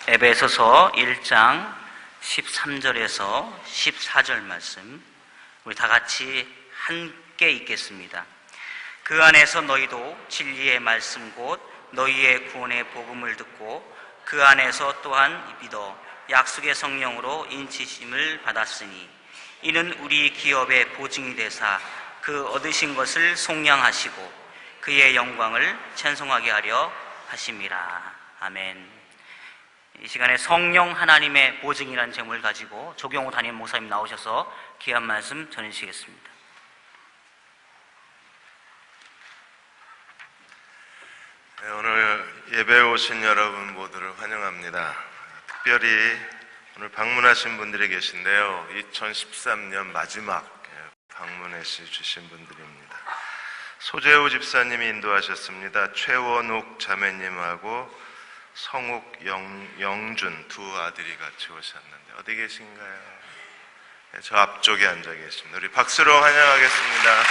에베소서 1장 13절에서 14절 말씀 우리 다 같이 함께 읽겠습니다. 그 안에서 너희도 진리의 말씀 곧 너희의 구원의 복음을 듣고 그 안에서 또한 믿어 약속의 성령으로 인치심을 받았으니 이는 우리 기업의 보증이 되사 그 얻으신 것을 속량하시고 그의 영광을 찬송하게 하려 하심이라. 아멘. 이 시간에 성령 하나님의 보증이라는 제목을 가지고 조경호 담임 목사님 나오셔서 귀한 말씀 전해주시겠습니다. 네, 오늘 예배에 오신 여러분 모두를 환영합니다. 특별히 오늘 방문하신 분들이 계신데요, 2013년 마지막 방문해 주신 분들입니다. 소재우 집사님이 인도하셨습니다. 최원욱 자매님하고 성욱, 영준 두 아들이 같이 오셨는데 어디 계신가요? 네, 저 앞쪽에 앉아 계십니다. 우리 박수로 환영하겠습니다.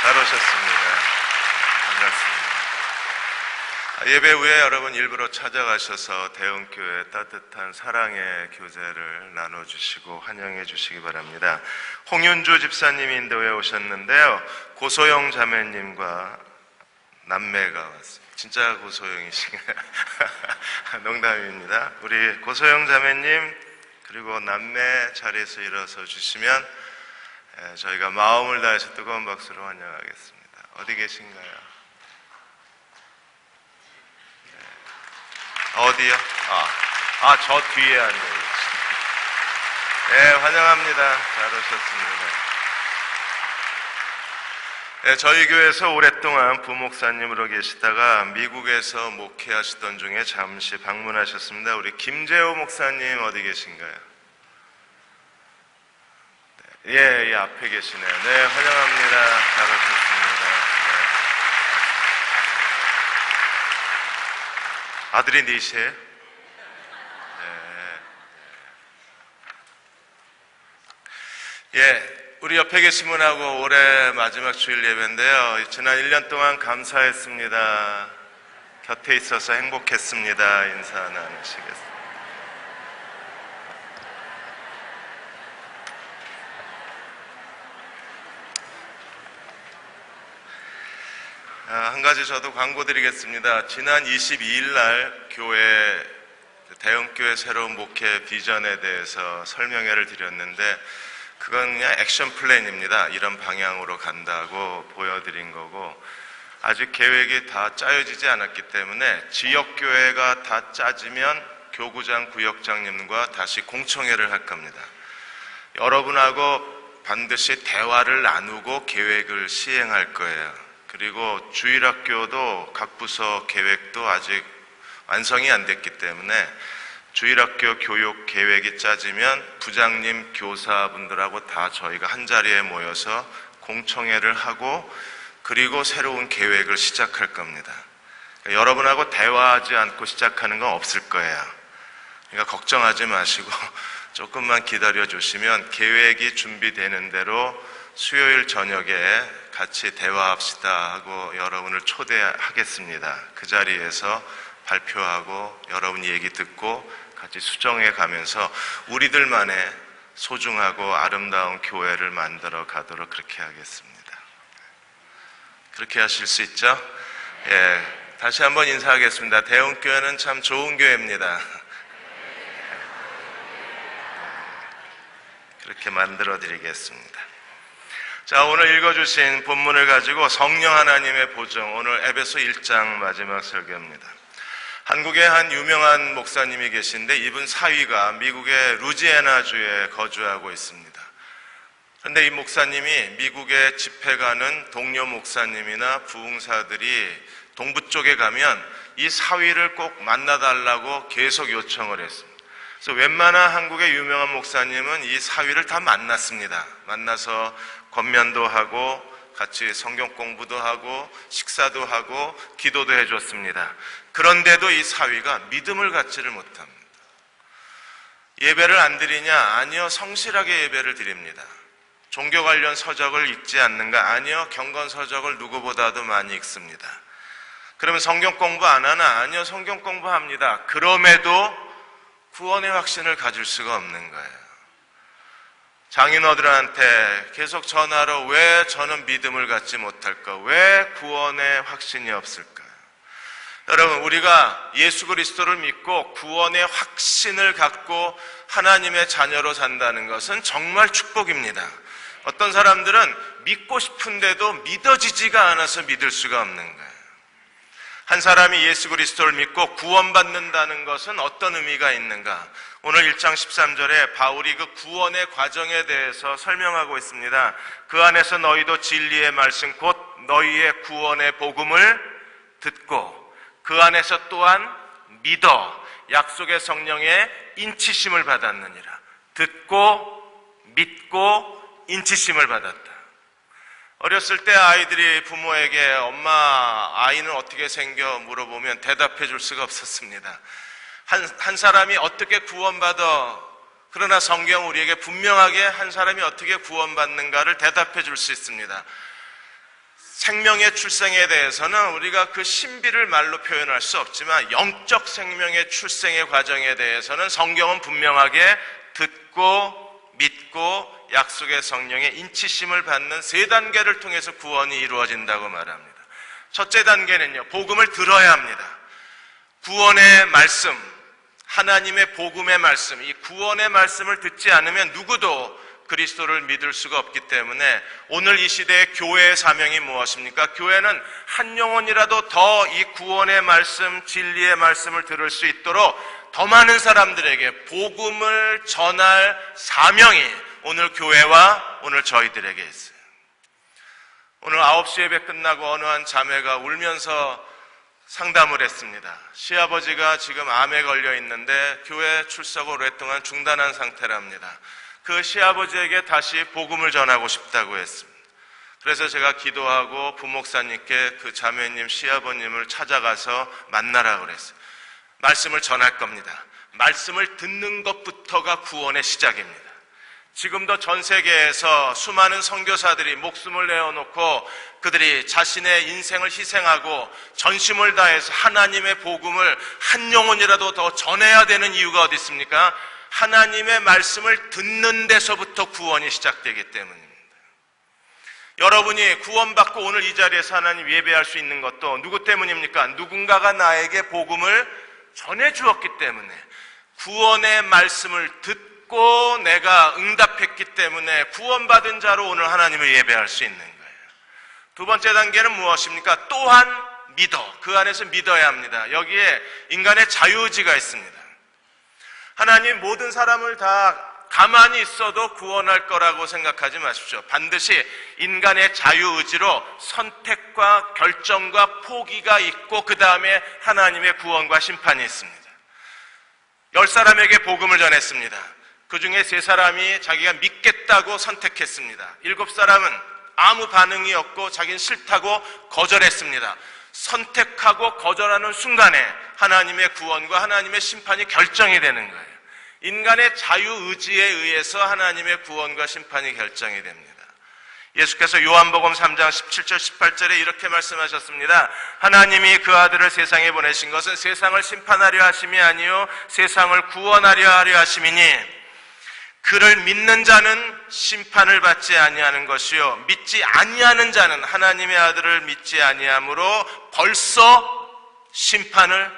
잘 오셨습니다. 반갑습니다. 예배 후에 여러분 일부러 찾아가셔서 대흥교회 따뜻한 사랑의 교제를 나눠주시고 환영해 주시기 바랍니다. 홍윤주 집사님이 인도에 오셨는데요, 고소영 자매님과 남매가 왔습니다. 진짜 고소영이신가요? 농담입니다. 우리 고소영 자매님 그리고 남매 자리에서 일어서 주시면 저희가 마음을 다해서 뜨거운 박수로 환영하겠습니다. 어디 계신가요? 네. 어디요? 저 뒤에 앉아 계십니다. 네, 환영합니다. 잘 오셨습니다. 네, 저희 교회에서 오랫동안 부목사님으로 계시다가 미국에서 목회하시던 중에 잠시 방문하셨습니다. 우리 김재호 목사님 어디 계신가요? 네, 예, 앞에 계시네요. 네, 환영합니다. 잘 오셨습니다. 네. 아들이 넷이에요? 네. 예. 우리 옆에 계신 분하고 올해 마지막 주일 예배인데요, 지난 1년 동안 감사했습니다. 곁에 있어서 행복했습니다. 인사 나누시겠습니다. 한 가지 저도 광고 드리겠습니다. 지난 22일 날 교회 대흥교회 새로운 목회 비전에 대해서 설명회를 드렸는데 그건 그냥 액션 플랜입니다. 이런 방향으로 간다고 보여드린 거고, 아직 계획이 다 짜여지지 않았기 때문에 지역교회가 다 짜지면 교구장, 구역장님과 다시 공청회를 할 겁니다. 여러분하고 반드시 대화를 나누고 계획을 시행할 거예요. 그리고 주일학교도 각 부서 계획도 아직 완성이 안 됐기 때문에 주일학교 교육 계획이 짜지면 부장님, 교사분들하고 다 저희가 한 자리에 모여서 공청회를 하고 그리고 새로운 계획을 시작할 겁니다. 그러니까 여러분하고 대화하지 않고 시작하는 건 없을 거예요. 그러니까 걱정하지 마시고 조금만 기다려 주시면 계획이 준비되는 대로 수요일 저녁에 같이 대화합시다 하고 여러분을 초대하겠습니다. 그 자리에서 발표하고 여러분 얘기 듣고 같이 수정해 가면서 우리들만의 소중하고 아름다운 교회를 만들어 가도록 그렇게 하겠습니다. 그렇게 하실 수 있죠? 예, 다시 한번 인사하겠습니다. 대흥교회는 참 좋은 교회입니다. 그렇게 만들어 드리겠습니다. 자, 오늘 읽어주신 본문을 가지고 성령 하나님의 보증, 오늘 에베소 1장 마지막 설교입니다. 한국에 한 유명한 목사님이 계신데 이분 사위가 미국의 루지애나주에 거주하고 있습니다. 그런데 이 목사님이 미국에 집회 가는 동료 목사님이나 부흥사들이 동부 쪽에 가면 이 사위를 꼭 만나달라고 계속 요청을 했습니다. 그래서 웬만한 한국의 유명한 목사님은 이 사위를 다 만났습니다. 만나서 권면도 하고 같이 성경 공부도 하고 식사도 하고 기도도 해줬습니다. 그런데도 이 사위가 믿음을 갖지를 못합니다. 예배를 안 드리냐? 아니요, 성실하게 예배를 드립니다. 종교 관련 서적을 읽지 않는가? 아니요, 경건 서적을 누구보다도 많이 읽습니다. 그러면 성경 공부 안 하나? 아니요, 성경 공부합니다. 그럼에도 구원의 확신을 가질 수가 없는 거예요. 장인어른한테 계속 전화로 왜 저는 믿음을 갖지 못할까? 왜 구원의 확신이 없을까? 여러분, 우리가 예수 그리스도를 믿고 구원의 확신을 갖고 하나님의 자녀로 산다는 것은 정말 축복입니다. 어떤 사람들은 믿고 싶은데도 믿어지지가 않아서 믿을 수가 없는 거예요. 한 사람이 예수 그리스도를 믿고 구원받는다는 것은 어떤 의미가 있는가? 오늘 1장 13절에 바울이 그 구원의 과정에 대해서 설명하고 있습니다. 그 안에서 너희도 진리의 말씀 곧 너희의 구원의 복음을 듣고 그 안에서 또한 믿어 약속의 성령의 인치심을 받았느니라. 듣고 믿고 인치심을 받았다. 어렸을 때 아이들이 부모에게 엄마 아이는 어떻게 생겨 물어보면 대답해 줄 수가 없었습니다. 한 사람이 어떻게 구원받아, 그러나 성경 우리에게 분명하게 한 사람이 어떻게 구원받는가를 대답해 줄 수 있습니다. 생명의 출생에 대해서는 우리가 그 신비를 말로 표현할 수 없지만 영적 생명의 출생의 과정에 대해서는 성경은 분명하게 듣고 믿고 약속의 성령의 인치심을 받는 세 단계를 통해서 구원이 이루어진다고 말합니다. 첫째 단계는요, 복음을 들어야 합니다. 구원의 말씀, 하나님의 복음의 말씀, 이 구원의 말씀을 듣지 않으면 누구도 그리스도를 믿을 수가 없기 때문에 오늘 이 시대의 교회의 사명이 무엇입니까? 교회는 한 영혼이라도 더 이 구원의 말씀, 진리의 말씀을 들을 수 있도록 더 많은 사람들에게 복음을 전할 사명이 오늘 교회와 오늘 저희들에게 있어요. 오늘 9시 예배 끝나고 어느 한 자매가 울면서 상담을 했습니다. 시아버지가 지금 암에 걸려 있는데 교회 출석을 오랫동안 중단한 상태랍니다. 그 시아버지에게 다시 복음을 전하고 싶다고 했습니다. 그래서 제가 기도하고 부목사님께 그 자매님 시아버님을 찾아가서 만나라고 그랬어요. 말씀을 전할 겁니다. 말씀을 듣는 것부터가 구원의 시작입니다. 지금도 전 세계에서 수많은 선교사들이 목숨을 내어놓고 그들이 자신의 인생을 희생하고 전심을 다해서 하나님의 복음을 한 영혼이라도 더 전해야 되는 이유가 어디 있습니까? 하나님의 말씀을 듣는 데서부터 구원이 시작되기 때문입니다. 여러분이 구원받고 오늘 이 자리에서 하나님 예배할 수 있는 것도 누구 때문입니까? 누군가가 나에게 복음을 전해주었기 때문에 구원의 말씀을 듣고 내가 응답했기 때문에 구원받은 자로 오늘 하나님을 예배할 수 있는 거예요. 두 번째 단계는 무엇입니까? 또한 믿어. 그 안에서 믿어야 합니다. 여기에 인간의 자유의지가 있습니다. 하나님 모든 사람을 다 가만히 있어도 구원할 거라고 생각하지 마십시오. 반드시 인간의 자유의지로 선택과 결정과 포기가 있고 그 다음에 하나님의 구원과 심판이 있습니다. 10사람에게 복음을 전했습니다. 그 중에 3사람이 자기가 믿겠다고 선택했습니다. 7사람은 아무 반응이 없고 자기는 싫다고 거절했습니다. 선택하고 거절하는 순간에 하나님의 구원과 하나님의 심판이 결정이 되는 거예요. 인간의 자유의지에 의해서 하나님의 구원과 심판이 결정이 됩니다. 예수께서 요한복음 3장 17절 18절에 이렇게 말씀하셨습니다. 하나님이 그 아들을 세상에 보내신 것은 세상을 심판하려 하심이 아니요 세상을 구원하려 하려 하심이니 그를 믿는 자는 심판을 받지 아니하는 것이요 믿지 아니하는 자는 하나님의 아들을 믿지 아니함으로 벌써 심판을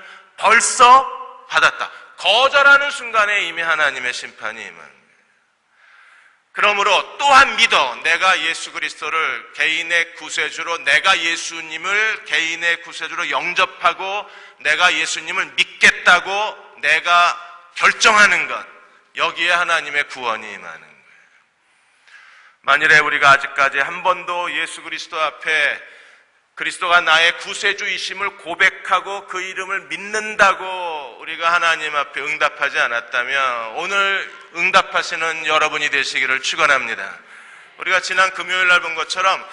받았다. 거절하는 순간에 이미 하나님의 심판이 임한 거예요. 그러므로 또한 믿어. 내가 예수 그리스도를 개인의 구세주로, 내가 예수님을 개인의 구세주로 영접하고 내가 예수님을 믿겠다고 내가 결정하는 것, 여기에 하나님의 구원이 임하는 거예요. 만일에 우리가 아직까지 한 번도 예수 그리스도 앞에 그리스도가 나의 구세주이심을 고백하고 그 이름을 믿는다고 우리가 하나님 앞에 응답하지 않았다면 오늘 응답하시는 여러분이 되시기를 축원합니다. 우리가 지난 금요일 날 본 것처럼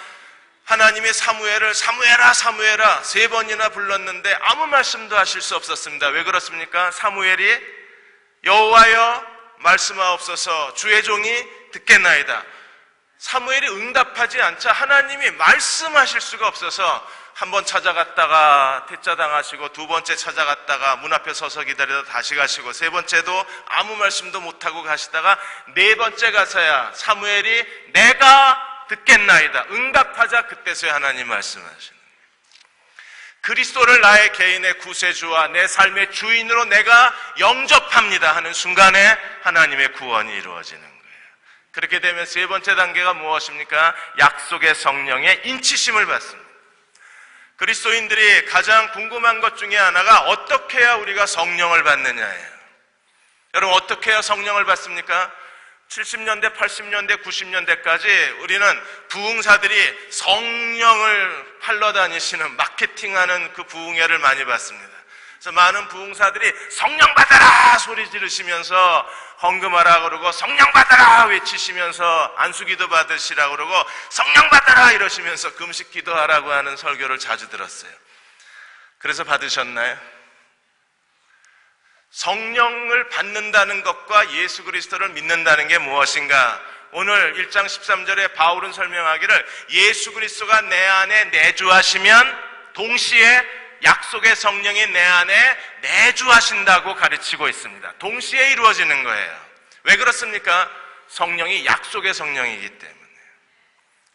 하나님의 사무엘을 사무엘아 3번이나 불렀는데 아무 말씀도 하실 수 없었습니다. 왜 그렇습니까? 사무엘이 여호와여 말씀하옵소서 주의 종이 듣겠나이다. 사무엘이 응답하지 않자 하나님이 말씀하실 수가 없어서 한 번 찾아갔다가 퇴짜당하시고, 두 번째 찾아갔다가 문 앞에 서서 기다리다 다시 가시고, 세 번째도 아무 말씀도 못하고 가시다가 네 번째 가서야 사무엘이 내가 듣겠나이다 응답하자, 그때서야 하나님 말씀하시는 거예요. 그리스도를 나의 개인의 구세주와 내 삶의 주인으로 내가 영접합니다 하는 순간에 하나님의 구원이 이루어지는 거예요. 그렇게 되면 세 번째 단계가 무엇입니까? 약속의 성령의 인치심을 받습니다. 그리스도인들이 가장 궁금한 것 중에 하나가 어떻게 해야 우리가 성령을 받느냐예요. 여러분, 어떻게 해야 성령을 받습니까? 70년대, 80년대, 90년대까지 우리는 부흥사들이 성령을 팔러 다니시는, 마케팅하는 그 부흥회를 많이 봤습니다. 그래서 많은 부흥사들이 성령 받아라 소리 지르시면서 헌금하라 그러고, 성령 받아라 외치시면서 안수기도 받으시라 그러고, 성령 받아라 이러시면서 금식 기도하라고 하는 설교를 자주 들었어요. 그래서 받으셨나요? 성령을 받는다는 것과 예수 그리스도를 믿는다는 게 무엇인가? 오늘 1장 13절에 바울은 설명하기를, 예수 그리스도가 내 안에 내주하시면 동시에 약속의 성령이 내 안에 내주하신다고 가르치고 있습니다. 동시에 이루어지는 거예요. 왜 그렇습니까? 성령이 약속의 성령이기 때문에.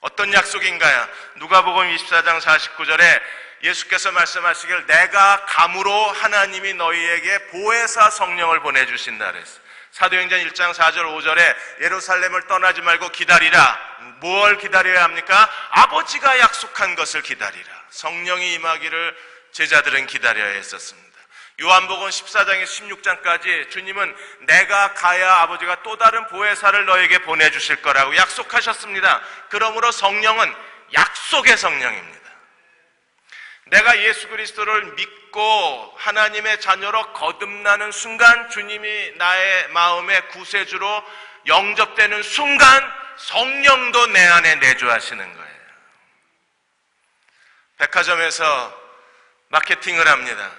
어떤 약속인가요? 누가복음 24장 49절에 예수께서 말씀하시길, 내가 감으로 하나님이 너희에게 보혜사 성령을 보내주신다 그랬어요. 사도행전 1장 4절 5절에 예루살렘을 떠나지 말고 기다리라. 뭘 기다려야 합니까? 아버지가 약속한 것을 기다리라. 성령이 임하기를 제자들은 기다려야 했었습니다. 요한복음 14장에서 16장까지 주님은 내가 가야 아버지가 또 다른 보혜사를 너에게 보내주실 거라고 약속하셨습니다. 그러므로 성령은 약속의 성령입니다. 내가 예수 그리스도를 믿고 하나님의 자녀로 거듭나는 순간, 주님이 나의 마음의 구세주로 영접되는 순간 성령도 내 안에 내주하시는 거예요. 백화점에서 마케팅을 합니다.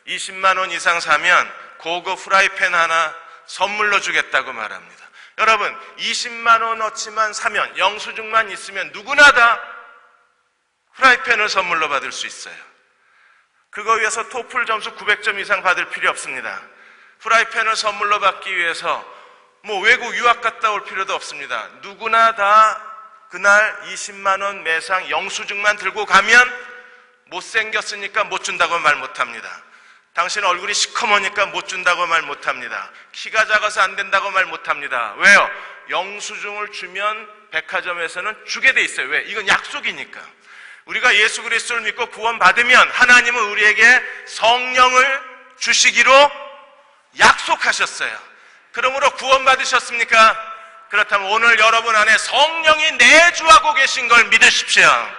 20만 원 이상 사면 고급 프라이팬 하나 선물로 주겠다고 말합니다. 여러분, 20만 원어치만 사면, 영수증만 있으면 누구나 다 프라이팬을 선물로 받을 수 있어요. 그거 위해서 토플 점수 900점 이상 받을 필요 없습니다. 프라이팬을 선물로 받기 위해서 외국 유학 갔다 올 필요도 없습니다. 누구나 다 그날 20만 원 매상 영수증만 들고 가면 못생겼으니까 못 준다고 말 못합니다. 당신 얼굴이 시커머니까 못 준다고 말 못합니다. 키가 작아서 안 된다고 말 못합니다. 왜요? 영수증을 주면 백화점에서는 주게 돼 있어요. 왜? 이건 약속이니까. 우리가 예수 그리스도를 믿고 구원받으면 하나님은 우리에게 성령을 주시기로 약속하셨어요. 그러므로 구원받으셨습니까? 그렇다면 오늘 여러분 안에 성령이 내주하고 계신 걸 믿으십시오.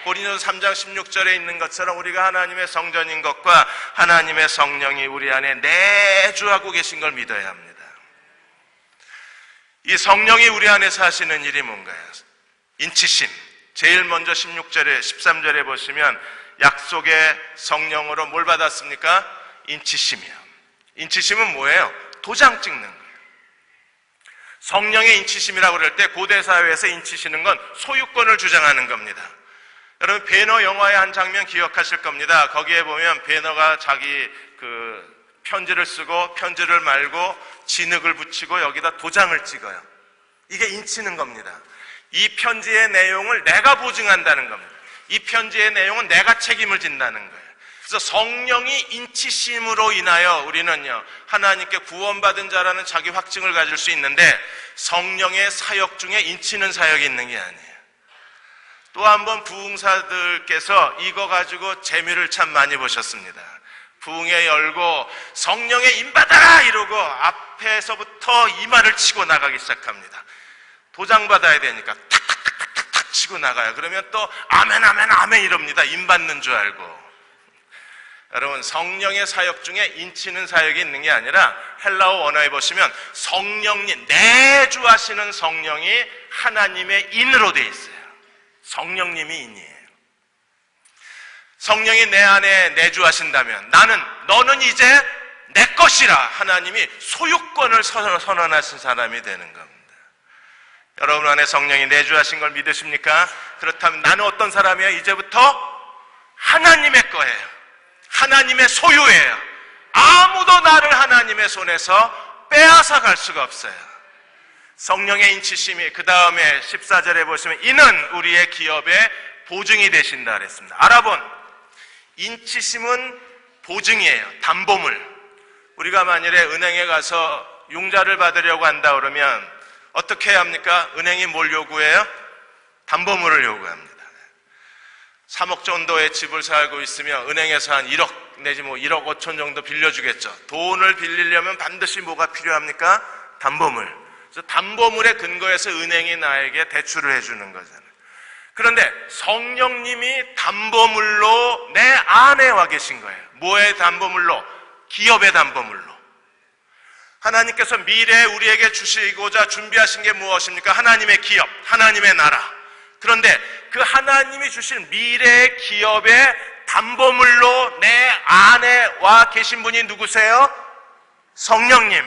고린도서 3장 16절에 있는 것처럼 우리가 하나님의 성전인 것과 하나님의 성령이 우리 안에 내주하고 계신 걸 믿어야 합니다. 이 성령이 우리 안에서 하시는 일이 뭔가요? 인치심. 제일 먼저 16절에 13절에 보시면 약속의 성령으로 뭘 받았습니까? 인치심이요. 인치심은 뭐예요? 도장 찍는 거예요. 성령의 인치심이라고 그럴 때 고대 사회에서 인치시는 건 소유권을 주장하는 겁니다. 여러분, 배너 영화의 한 장면 기억하실 겁니다. 거기에 보면 배너가 자기 편지를 쓰고 편지를 말고 진흙을 붙이고 여기다 도장을 찍어요. 이게 인치는 겁니다. 이 편지의 내용을 내가 보증한다는 겁니다. 이 편지의 내용은 내가 책임을 진다는 거예요. 그래서 성령이 인치심으로 인하여 우리는요, 하나님께 구원받은 자라는 자기 확증을 가질 수 있는데, 성령의 사역 중에 인치는 사역이 있는 게 아니에요. 또 한 번 부흥사들께서 이거 가지고 재미를 참 많이 보셨습니다. 부흥회 열고 성령에 임받아라 이러고 앞에서부터 이마를 치고 나가기 시작합니다. 도장 받아야 되니까 탁탁탁탁탁 치고 나가요. 그러면 또 아멘 아멘 아멘 이럽니다. 임받는 줄 알고. 여러분, 성령의 사역 중에 인치는 사역이 있는 게 아니라 헬라어 원어에 보시면 성령님, 내주하시는 성령이 하나님의 인으로 되어 있어요. 성령님이 인이에요. 성령이 내 안에 내주하신다면 너는 이제 내 것이라 하나님이 소유권을 선언하신 사람이 되는 겁니다. 여러분 안에 성령이 내주하신 걸 믿으십니까? 그렇다면 나는 어떤 사람이에요? 이제부터 하나님의 거예요. 하나님의 소유예요. 아무도 나를 하나님의 손에서 빼앗아 갈 수가 없어요. 성령의 인치심이 그 다음에 14절에 보시면 이는 우리의 기업의 보증이 되신다 그랬습니다. 알아본 인치심은 보증이에요. 담보물. 우리가 만일에 은행에 가서 융자를 받으려고 한다 그러면 어떻게 해야 합니까? 은행이 뭘 요구해요? 담보물을 요구합니다. 3억 정도의 집을 살고 있으면 은행에서 한 1억 내지 뭐 1억 5천 정도 빌려주겠죠. 돈을 빌리려면 반드시 뭐가 필요합니까? 담보물. 그래서 담보물에 근거해서 은행이 나에게 대출을 해주는 거잖아요. 그런데 성령님이 담보물로 내 안에 와 계신 거예요. 뭐의 담보물로? 기업의 담보물로. 하나님께서 미래에 우리에게 주시고자 준비하신 게 무엇입니까? 하나님의 기업, 하나님의 나라. 그런데 그 하나님이 주신 미래의 기업의 담보물로 내 안에 와 계신 분이 누구세요? 성령님.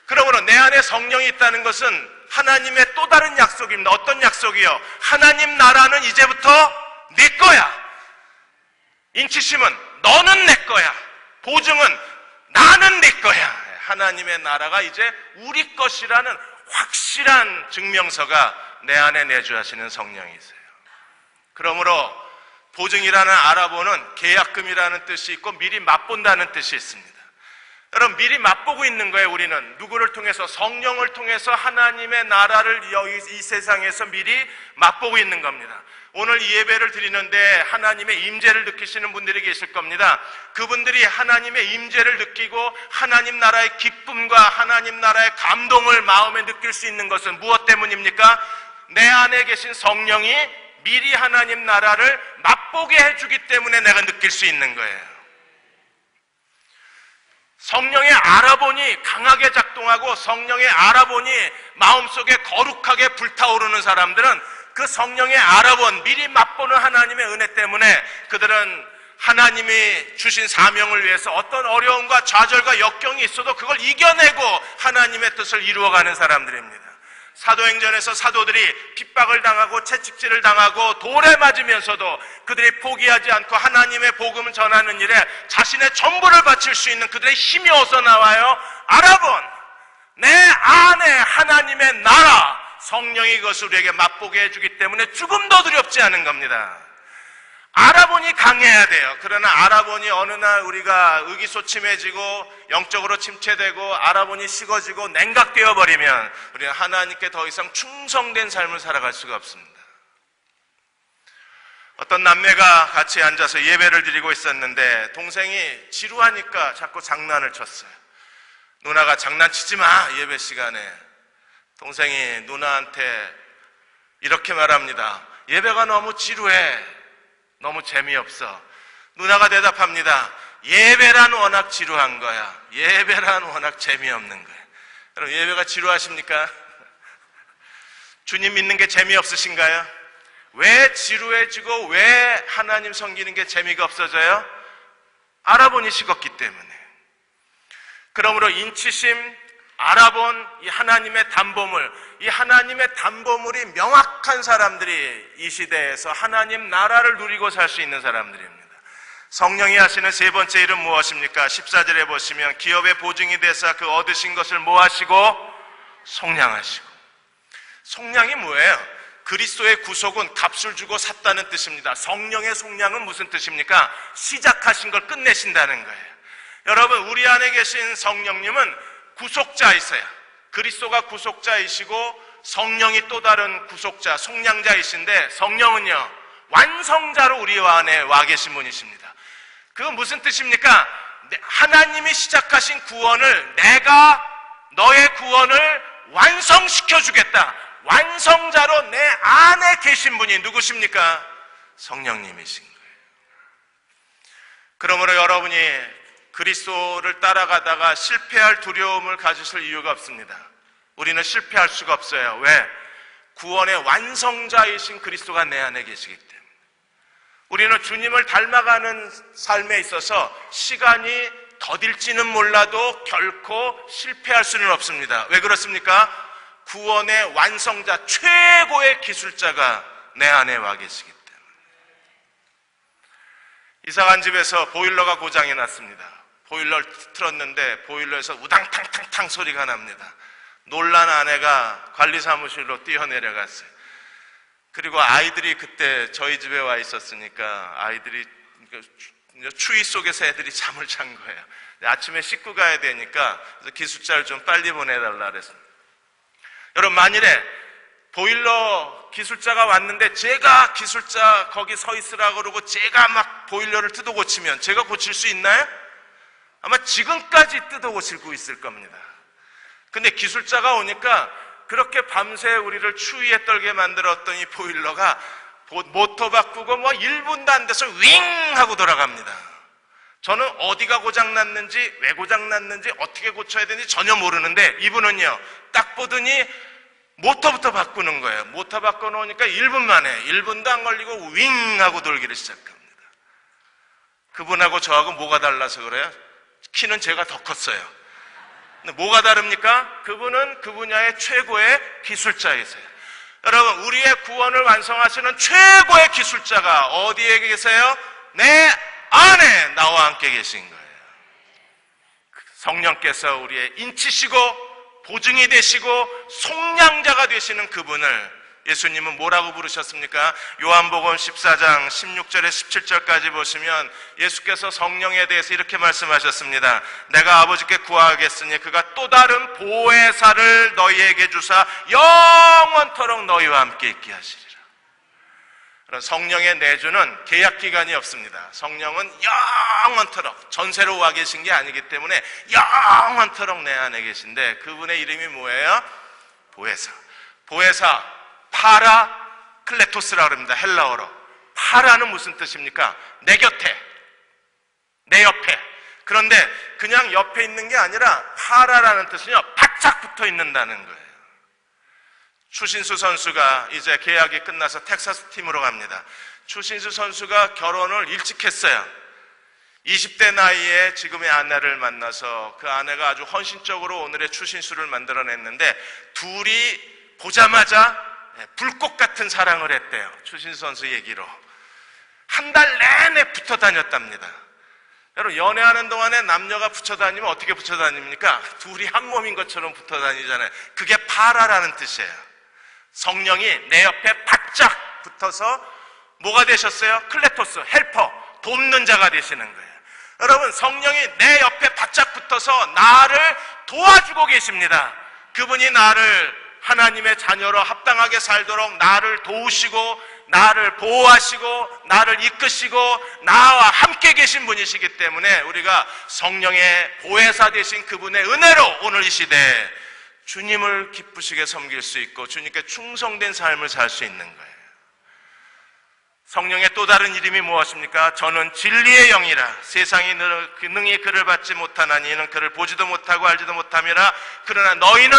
그러므로 내 안에 성령이 있다는 것은 하나님의 또 다른 약속입니다. 어떤 약속이요? 하나님 나라는 이제부터 네 거야. 인치심은 너는 내 거야. 보증은 나는 네 거야. 하나님의 나라가 이제 우리 것이라는 확실한 증명서가 내 안에 내주하시는 성령이세요. 그러므로 보증이라는 알아보는 계약금이라는 뜻이 있고 미리 맛본다는 뜻이 있습니다. 여러분, 미리 맛보고 있는 거예요. 우리는 누구를 통해서? 성령을 통해서 하나님의 나라를 이 세상에서 미리 맛보고 있는 겁니다. 오늘 이 예배를 드리는데 하나님의 임재를 느끼시는 분들이 계실 겁니다. 그분들이 하나님의 임재를 느끼고 하나님 나라의 기쁨과 하나님 나라의 감동을 마음에 느낄 수 있는 것은 무엇 때문입니까? 내 안에 계신 성령이 미리 하나님 나라를 맛보게 해주기 때문에 내가 느낄 수 있는 거예요. 성령의 알아보니 강하게 작동하고 성령의 알아보니 마음속에 거룩하게 불타오르는 사람들은 그 성령의 알아본 미리 맛보는 하나님의 은혜 때문에 그들은 하나님이 주신 사명을 위해서 어떤 어려움과 좌절과 역경이 있어도 그걸 이겨내고 하나님의 뜻을 이루어가는 사람들입니다. 사도행전에서 사도들이 핍박을 당하고 채찍질을 당하고 돌에 맞으면서도 그들이 포기하지 않고 하나님의 복음을 전하는 일에 자신의 전부를 바칠 수 있는 그들의 힘이 어디서 나와요? 알아본 내 안에 하나님의 나라 성령이 그것을 우리에게 맛보게 해주기 때문에 죽음도 두렵지 않은 겁니다. 알아보니 강해야 돼요. 그러나 알아보니 어느 날 우리가 의기소침해지고 영적으로 침체되고 알아보니 식어지고 냉각되어 버리면 우리는 하나님께 더 이상 충성된 삶을 살아갈 수가 없습니다. 어떤 남매가 같이 앉아서 예배를 드리고 있었는데 동생이 지루하니까 자꾸 장난을 쳤어요. 누나가 장난치지 마, 예배 시간에. 동생이 누나한테 이렇게 말합니다. 예배가 너무 지루해. 너무 재미없어. 누나가 대답합니다. 예배란 워낙 지루한 거야. 예배란 워낙 재미없는 거야. 여러분, 예배가 지루하십니까? 주님 믿는 게 재미없으신가요? 왜 지루해지고 왜 하나님 섬기는 게 재미가 없어져요? 알아보니 식었기 때문에. 그러므로 인치심, 알아본 이 하나님의 담보물, 이 하나님의 담보물이 명확한 사람들이 이 시대에서 하나님 나라를 누리고 살 수 있는 사람들입니다. 성령이 하시는 세 번째 일은 무엇입니까? 14절에 보시면 기업의 보증이 되사 그 얻으신 것을 뭐 하시고? 속량하시고. 속량이 뭐예요? 그리스도의 구속은 값을 주고 샀다는 뜻입니다. 성령의 속량은 무슨 뜻입니까? 시작하신 걸 끝내신다는 거예요. 여러분, 우리 안에 계신 성령님은 구속자이세요. 그리스도가 구속자이시고 성령이 또 다른 구속자, 속량자이신데 성령은요, 완성자로 우리 안에 와 계신 분이십니다. 그건 무슨 뜻입니까? 하나님이 시작하신 구원을 내가 너의 구원을 완성시켜 주겠다. 완성자로 내 안에 계신 분이 누구십니까? 성령님이신 거예요. 그러므로 여러분이 그리스도를 따라가다가 실패할 두려움을 가지실 이유가 없습니다. 우리는 실패할 수가 없어요. 왜? 구원의 완성자이신 그리스도가 내 안에 계시기 때문에. 우리는 주님을 닮아가는 삶에 있어서 시간이 더딜지는 몰라도 결코 실패할 수는 없습니다. 왜 그렇습니까? 구원의 완성자, 최고의 기술자가 내 안에 와 계시기 때문에. 이사간 집에서 보일러가 고장이 났습니다. 보일러를 틀었는데 보일러에서 우당탕탕탕 소리가 납니다. 놀란 아내가 관리사무실로 뛰어내려갔어요. 그리고 아이들이 그때 저희 집에 와 있었으니까 아이들이 추위 속에서 애들이 잠을 잔 거예요. 아침에 씻고 가야 되니까 그래서 기술자를 좀 빨리 보내달라 그랬습니다. 여러분, 만일에 보일러 기술자가 왔는데 제가 기술자 거기 서 있으라고 그러고 제가 막 보일러를 뜯어 고치면 제가 고칠 수 있나요? 아마 지금까지 뜯어 고치고 있을 겁니다. 근데 기술자가 오니까 그렇게 밤새 우리를 추위에 떨게 만들었던 이 보일러가 모터 바꾸고 뭐 1분도 안 돼서 윙 하고 돌아갑니다. 저는 어디가 고장났는지, 왜 고장났는지, 어떻게 고쳐야 되는지 전혀 모르는데 이분은요, 딱 보더니 모터부터 바꾸는 거예요. 모터 바꿔놓으니까 1분 만에, 1분도 안 걸리고 윙 하고 돌기를 시작합니다. 그분하고 저하고 뭐가 달라서 그래요? 키는 제가 더 컸어요. 근데 뭐가 다릅니까? 그분은 그 분야의 최고의 기술자이세요. 여러분, 우리의 구원을 완성하시는 최고의 기술자가 어디에 계세요? 내 안에 나와 함께 계신 거예요. 성령께서 우리의 인치시고 보증이 되시고 속량자가 되시는 그분을 예수님은 뭐라고 부르셨습니까? 요한복음 14장 16절에 17절까지 보시면 예수께서 성령에 대해서 이렇게 말씀하셨습니다. 내가 아버지께 구하겠으니 그가 또 다른 보혜사를 너희에게 주사 영원토록 너희와 함께 있게 하시리라. 성령의 내주는 계약기간이 없습니다. 성령은 영원토록 전세로 와 계신 게 아니기 때문에 영원토록 내 안에 계신데 그분의 이름이 뭐예요? 보혜사. 보혜사, 파라클레토스라고 합니다. 헬라어로. 파라는 무슨 뜻입니까? 내 곁에, 내 옆에. 그런데 그냥 옆에 있는 게 아니라 파라라는 뜻은요, 바짝 붙어 있는다는 거예요. 추신수 선수가 이제 계약이 끝나서 텍사스 팀으로 갑니다. 추신수 선수가 결혼을 일찍 했어요. 20대 나이에 지금의 아내를 만나서 그 아내가 아주 헌신적으로 오늘의 추신수를 만들어냈는데 둘이 보자마자 불꽃 같은 사랑을 했대요. 추신수 선수 얘기로. 한 달 내내 붙어 다녔답니다. 여러분, 연애하는 동안에 남녀가 붙여 다니면 어떻게 붙여 다닙니까? 둘이 한 몸인 것처럼 붙어 다니잖아요. 그게 파라라는 뜻이에요. 성령이 내 옆에 바짝 붙어서 뭐가 되셨어요? 클레토스, 헬퍼, 돕는 자가 되시는 거예요. 여러분, 성령이 내 옆에 바짝 붙어서 나를 도와주고 계십니다. 그분이 나를 하나님의 자녀로 합당하게 살도록 나를 도우시고 나를 보호하시고 나를 이끄시고 나와 함께 계신 분이시기 때문에 우리가 성령의 보혜사 되신 그분의 은혜로 오늘 이 시대에 주님을 기쁘시게 섬길 수 있고 주님께 충성된 삶을 살 수 있는 거예요. 성령의 또 다른 이름이 무엇입니까? 저는 진리의 영이라. 세상이 능히 그를 받지 못하나니 이는 그를 보지도 못하고 알지도 못함이라. 그러나 너희는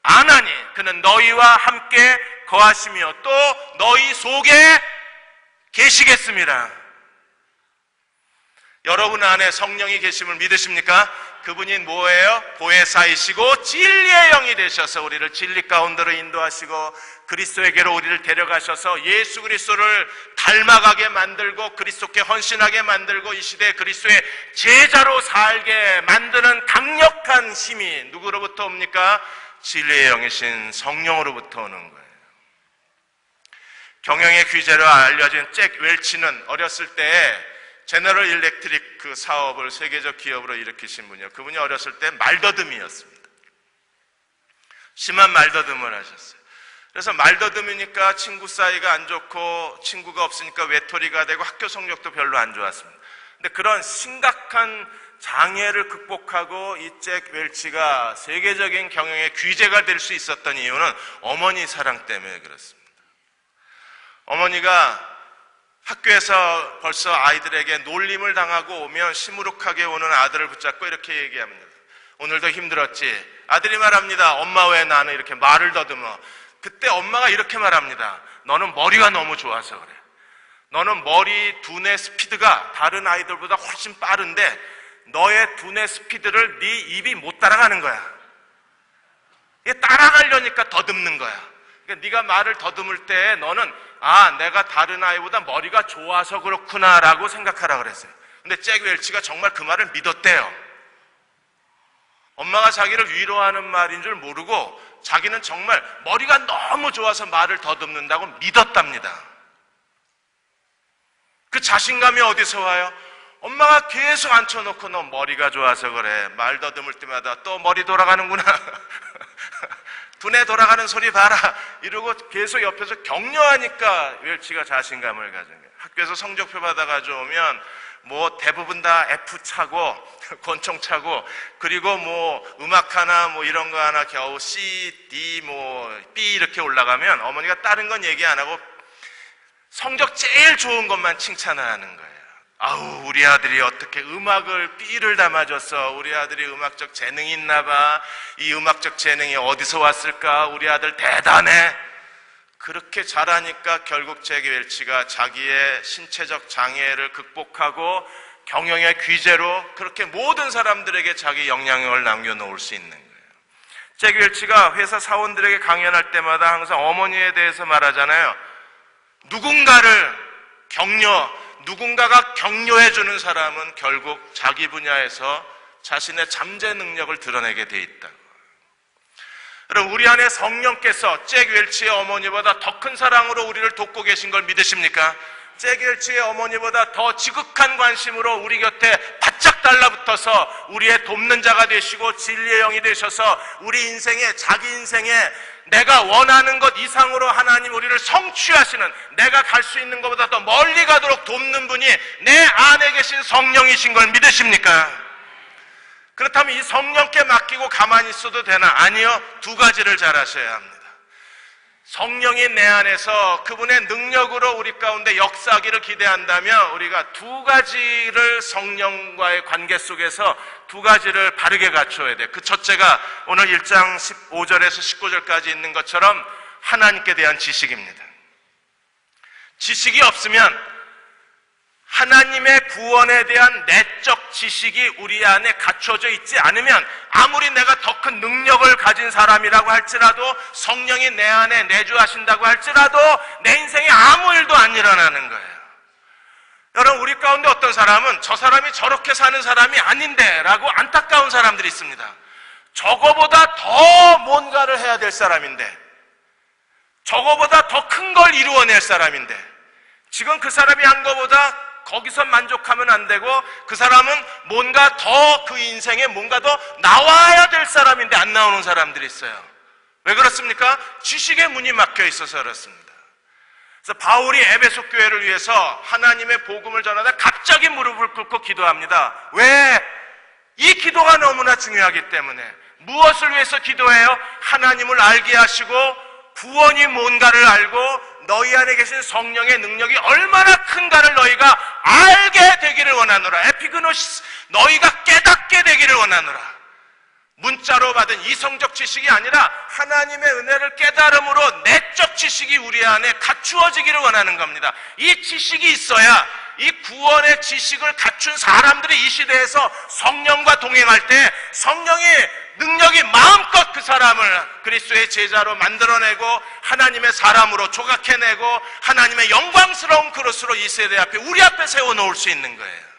아나니 그는 너희와 함께 거하시며 또 너희 속에 계시겠습니다. 여러분 안에 성령이 계심을 믿으십니까? 그분이 뭐예요? 보혜사이시고 진리의 영이 되셔서 우리를 진리 가운데로 인도하시고 그리스도에게로 우리를 데려가셔서 예수 그리스도를 닮아가게 만들고 그리스도께 헌신하게 만들고 이 시대에 그리스도의 제자로 살게 만드는 강력한 힘이 누구로부터 옵니까? 진리의 영이신 성령으로부터 오는 거예요. 경영의 귀재로 알려진 잭 웰치는 어렸을 때 제너럴 일렉트릭 그 사업을 세계적 기업으로 일으키신 분이요. 그분이 어렸을 때 말더듬이었습니다. 심한 말더듬을 하셨어요. 그래서 말더듬이니까 친구 사이가 안 좋고 친구가 없으니까 외톨이가 되고 학교 성적도 별로 안 좋았습니다. 근데 그런 심각한 장애를 극복하고 이 잭 웰치가 세계적인 경영의 귀재가 될 수 있었던 이유는 어머니 사랑 때문에 그렇습니다. 어머니가 학교에서 벌써 아이들에게 놀림을 당하고 오면 시무룩하게 오는 아들을 붙잡고 이렇게 얘기합니다. 오늘도 힘들었지? 아들이 말합니다. 엄마 왜 나는 이렇게 말을 더듬어? 그때 엄마가 이렇게 말합니다. 너는 머리가 너무 좋아서 그래. 너는 머리 두뇌 스피드가 다른 아이들보다 훨씬 빠른데 너의 두뇌 스피드를 네 입이 못 따라가는 거야. 이게 따라가려니까 더듬는 거야. 그러니까 네가 말을 더듬을 때 너는 내가 다른 아이보다 머리가 좋아서 그렇구나라고 생각하라 그랬어요. 근데 잭 웰치가 정말 그 말을 믿었대요. 엄마가 자기를 위로하는 말인 줄 모르고 자기는 정말 머리가 너무 좋아서 말을 더듬는다고 믿었답니다. 그 자신감이 어디서 와요? 엄마가 계속 앉혀놓고 너 머리가 좋아서 그래. 말 더듬을 때마다 또 머리 돌아가는구나. 두뇌 돌아가는 소리 봐라. 이러고 계속 옆에서 격려하니까 웰치가 자신감을 가진 거예요. 학교에서 성적표 받아 가져오면 뭐 대부분 다 F 차고 권총 차고 그리고 뭐 음악 하나 뭐 이런 거 하나 겨우 C, D, 뭐 B 이렇게 올라가면 어머니가 다른 건 얘기 안 하고 성적 제일 좋은 것만 칭찬을 하는 거예요. 아우 우리 아들이 어떻게 음악을 B를 다 맞았어. 우리 아들이 음악적 재능이 있나 봐. 이 음악적 재능이 어디서 왔을까. 우리 아들 대단해. 그렇게 잘하니까 결국 잭 웰치가 자기의 신체적 장애를 극복하고 경영의 귀재로 그렇게 모든 사람들에게 자기 영향력을 남겨놓을 수 있는 거예요. 잭 웰치가 회사 사원들에게 강연할 때마다 항상 어머니에 대해서 말하잖아요. 누군가가 격려해주는 사람은 결국 자기 분야에서 자신의 잠재 능력을 드러내게 돼 있다. 여러분, 우리 안에 성령께서 잭 웰치의 어머니보다 더 큰 사랑으로 우리를 돕고 계신 걸 믿으십니까? 잭 웰치의 어머니보다 더 지극한 관심으로 우리 곁에 바짝 달라붙어서 우리의 돕는 자가 되시고 진리의 영이 되셔서 우리 인생에, 자기 인생에 내가 원하는 것 이상으로 하나님 우리를 성취하시는, 내가 갈 수 있는 것보다 더 멀리 가도록 돕는 분이 내 안에 계신 성령이신 걸 믿으십니까? 그렇다면 이 성령께 맡기고 가만히 있어도 되나? 아니요. 두 가지를 잘 하셔야 합니다. 성령이 내 안에서 그분의 능력으로 우리 가운데 역사하기를 기대한다면 우리가 두 가지를 성령과의 관계 속에서 두 가지를 바르게 갖춰야 돼. 그 첫째가 오늘 1장 15절에서 19절까지 있는 것처럼 하나님께 대한 지식입니다. 지식이 없으면 하나님의 구원에 대한 내적 지식이 우리 안에 갖춰져 있지 않으면 아무리 내가 더 큰 능력을 가진 사람이라고 할지라도 성령이 내 안에 내주하신다고 할지라도 내 인생에 아무 일도 안 일어나는 거예요. 여러분, 우리 가운데 어떤 사람은 저 사람이 저렇게 사는 사람이 아닌데 라고 안타까운 사람들이 있습니다. 저거보다 더 뭔가를 해야 될 사람인데, 저거보다 더 큰 걸 이루어낼 사람인데, 지금 그 사람이 한 거보다 거기서 만족하면 안 되고 그 사람은 뭔가 더 그 인생에 뭔가 더 나와야 될 사람인데 안 나오는 사람들이 있어요. 왜 그렇습니까? 지식의 문이 막혀 있어서 그렇습니다. 그래서 바울이 에베소 교회를 위해서 하나님의 복음을 전하다 갑자기 무릎을 꿇고 기도합니다. 왜? 이 기도가 너무나 중요하기 때문에. 무엇을 위해서 기도해요? 하나님을 알게 하시고 구원이 뭔가를 알고 너희 안에 계신 성령의 능력이 얼마나 큰가를 너희가 알게 되기를 원하노라. 에피그노시스, 너희가 깨닫게 되기를 원하노라. 문자로 받은 이성적 지식이 아니라 하나님의 은혜를 깨달음으로 내적 지식이 우리 안에 갖추어지기를 원하는 겁니다. 이 지식이 있어야 이 구원의 지식을 갖춘 사람들이 이 시대에서 성령과 동행할 때 성령이 능력이 마음껏 그 사람을 그리스도의 제자로 만들어내고 하나님의 사람으로 조각해내고 하나님의 영광스러운 그릇으로 이 세대 앞에 우리 앞에 세워놓을 수 있는 거예요.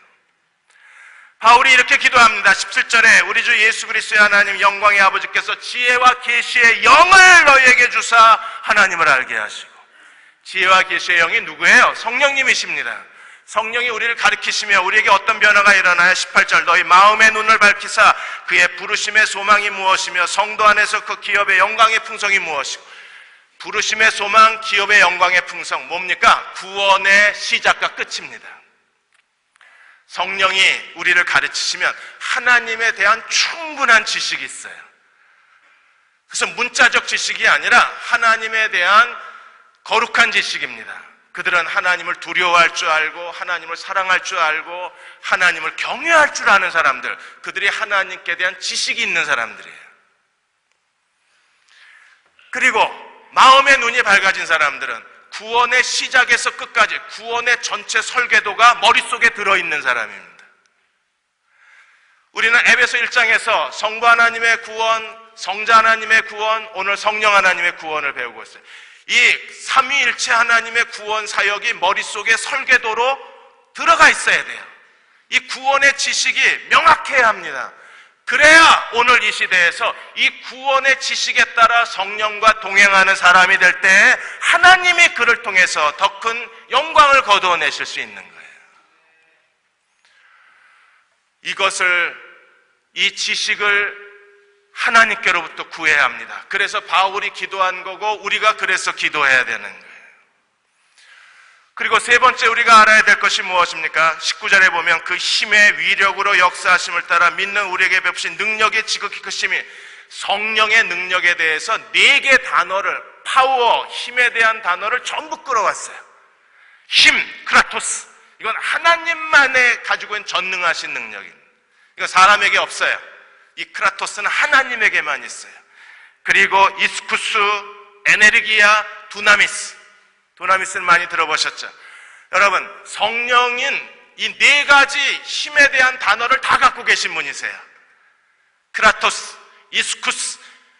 바울이 이렇게 기도합니다. 17절에 우리 주 예수 그리스도의 하나님 영광의 아버지께서 지혜와 계시의 영을 너희에게 주사 하나님을 알게 하시고. 지혜와 계시의 영이 누구예요? 성령님이십니다. 성령이 우리를 가르치시며 우리에게 어떤 변화가 일어나요? 18절 너희 마음의 눈을 밝히사 그의 부르심의 소망이 무엇이며 성도 안에서 그 기업의 영광의 풍성이 무엇이고. 부르심의 소망, 기업의 영광의 풍성, 뭡니까? 구원의 시작과 끝입니다. 성령이 우리를 가르치시면 하나님에 대한 충분한 지식이 있어요. 그래서 문자적 지식이 아니라 하나님에 대한 거룩한 지식입니다. 그들은 하나님을 두려워할 줄 알고 하나님을 사랑할 줄 알고 하나님을 경외할 줄 아는 사람들, 그들이 하나님께 대한 지식이 있는 사람들이에요. 그리고 마음의 눈이 밝아진 사람들은 구원의 시작에서 끝까지 구원의 전체 설계도가 머릿속에 들어있는 사람입니다. 우리는 에베소 1장에서 성부 하나님의 구원, 성자 하나님의 구원, 오늘 성령 하나님의 구원을 배우고 있어요. 이 삼위일체 하나님의 구원 사역이 머릿속에 설계도로 들어가 있어야 돼요. 이 구원의 지식이 명확해야 합니다. 그래야 오늘 이 시대에서 이 구원의 지식에 따라 성령과 동행하는 사람이 될 때 하나님이 그를 통해서 더 큰 영광을 거두어내실 수 있는 거예요. 이 지식을 하나님께로부터 구해야 합니다. 그래서 바울이 기도한 거고 우리가 그래서 기도해야 되는 거예요. 그리고 세 번째 우리가 알아야 될 것이 무엇입니까? 19절에 보면 그 힘의 위력으로 역사하심을 따라 믿는 우리에게 베푸신 능력의 지극히 크심이, 성령의 능력에 대해서 4개 단어를, 파워, 힘에 대한 단어를 전부 끌어왔어요. 힘, 크라토스. 이건 하나님만에 가지고 있는 전능하신 능력입니다. 이거 사람에게 없어요. 이 크라토스는 하나님에게만 있어요. 그리고 이스쿠스, 에네르기아, 두나미스. 두나미스는 많이 들어보셨죠? 여러분, 성령인 이 4가지 힘에 대한 단어를 다 갖고 계신 분이세요. 크라토스, 이스쿠스,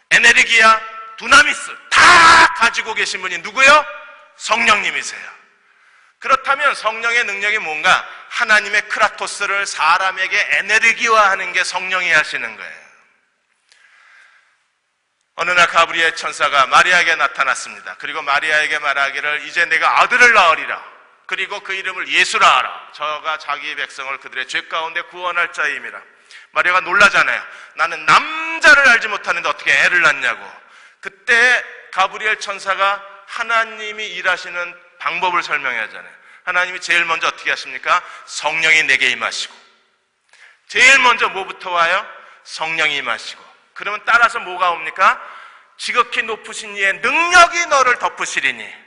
에네르기아, 두나미스 다 가지고 계신 분이 누구요? 성령님이세요. 그렇다면 성령의 능력이 뭔가? 하나님의 크라토스를 사람에게 에네르기화하는 게 성령이 하시는 거예요. 어느 날 가브리엘 천사가 마리아에게 나타났습니다. 그리고 마리아에게 말하기를 이제 내가 아들을 낳으리라. 그리고 그 이름을 예수라 하라. 저가 자기 백성을 그들의 죄 가운데 구원할 자임이라. 마리아가 놀라잖아요. 나는 남자를 알지 못하는데 어떻게 애를 낳냐고. 그때 가브리엘 천사가 하나님이 일하시는 방법을 설명하잖아요. 하나님이 제일 먼저 어떻게 하십니까? 성령이 내게 임하시고. 제일 먼저 뭐부터 와요? 성령이 임하시고. 그러면 따라서 뭐가 옵니까? 지극히 높으신 이의 능력이 너를 덮으시리니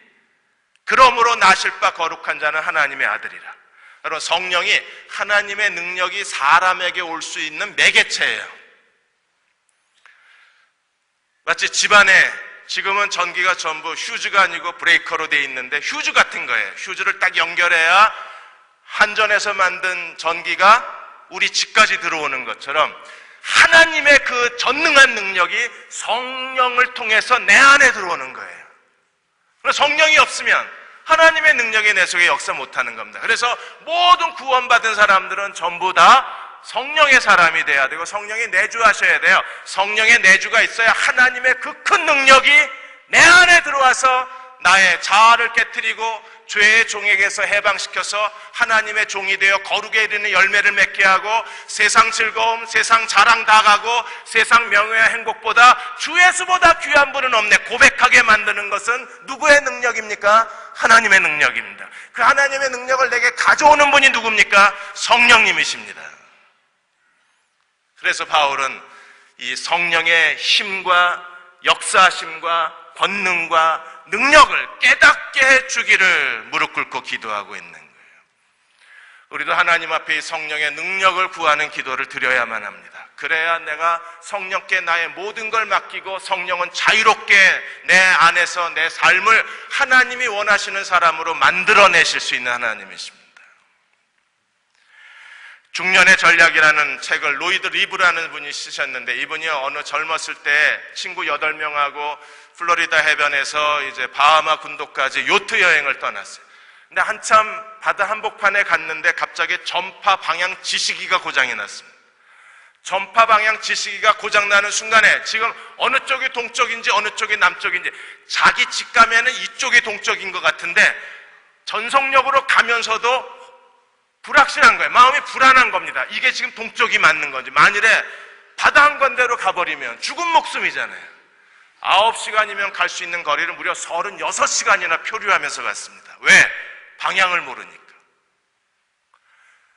그러므로 나실 바 거룩한 자는 하나님의 아들이라. 여러분, 성령이 하나님의 능력이 사람에게 올 수 있는 매개체예요. 마치 집안에 지금은 전기가 전부 휴즈가 아니고 브레이커로 돼 있는데 휴즈 같은 거예요. 휴즈를 딱 연결해야 한전에서 만든 전기가 우리 집까지 들어오는 것처럼 하나님의 그 전능한 능력이 성령을 통해서 내 안에 들어오는 거예요. 성령이 없으면 하나님의 능력이 내 속에 역사 못하는 겁니다. 그래서 모든 구원받은 사람들은 전부 다 성령의 사람이 돼야 되고 성령이 내주하셔야 돼요. 성령의 내주가 있어야 하나님의 그 큰 능력이 내 안에 들어와서 나의 자아를 깨트리고 죄의 종에게서 해방시켜서 하나님의 종이 되어 거룩에 이르는 열매를 맺게 하고 세상 즐거움, 세상 자랑 다 가고 세상 명예와 행복보다 주 예수보다 귀한 분은 없네 고백하게 만드는 것은 누구의 능력입니까? 하나님의 능력입니다. 그 하나님의 능력을 내게 가져오는 분이 누굽니까? 성령님이십니다. 그래서 바울은 이 성령의 힘과 역사심과 권능과 능력을 깨닫게 해주기를 무릎 꿇고 기도하고 있는 거예요. 우리도 하나님 앞에 이 성령의 능력을 구하는 기도를 드려야만 합니다. 그래야 내가 성령께 나의 모든 걸 맡기고 성령은 자유롭게 내 안에서 내 삶을 하나님이 원하시는 사람으로 만들어내실 수 있는 하나님이십니다. 중년의 전략이라는 책을 로이드 리브라는 분이 쓰셨는데 이분이 어느 젊었을 때 친구 8명하고 플로리다 해변에서 이제 바하마 군도까지 요트 여행을 떠났어요. 근데 한참 바다 한복판에 갔는데 갑자기 전파 방향 지시기가 고장이 났습니다. 전파 방향 지시기가 고장나는 순간에 지금 어느 쪽이 동쪽인지 어느 쪽이 남쪽인지 자기 집 가면은 이쪽이 동쪽인 것 같은데 전속력으로 가면서도 불확실한 거예요. 마음이 불안한 겁니다. 이게 지금 동쪽이 맞는 건지. 만일에 바다 한 건대로 가버리면 죽은 목숨이잖아요. 9시간이면 갈 수 있는 거리를 무려 36시간이나 표류하면서 갔습니다. 왜? 방향을 모르니까.